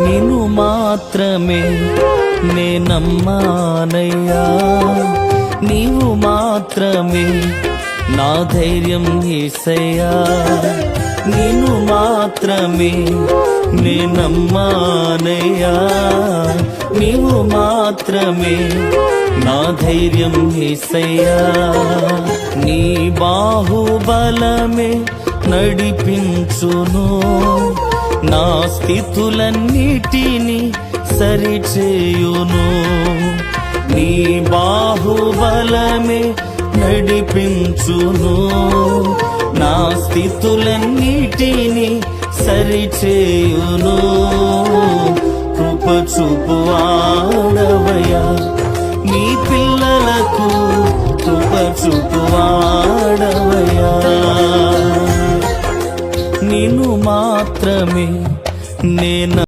నిన్ను మాత్రమే నే నమ్మానయ్యా, నీవు మాత్రమే నా ధైర్యం యేసయ్యా, నిన్ను మాత్రమే నే నమ్మానయ్యా, నీవు మాత్రమే నా ధైర్యం యేసయ్యా. నీ బాహుబలమే నడిపించును, నా స్థితులన్నిటినీ సరిచేయును. నీ బాహుబలమే నడిపించును, నా స్థితులన్నిటినీ సరిచేయును. కృప చూపువాడవయ్యా, నీ పిల్లలకు కృప చూపువాడవయ్యా. నిన్ను మాత్రమే నేను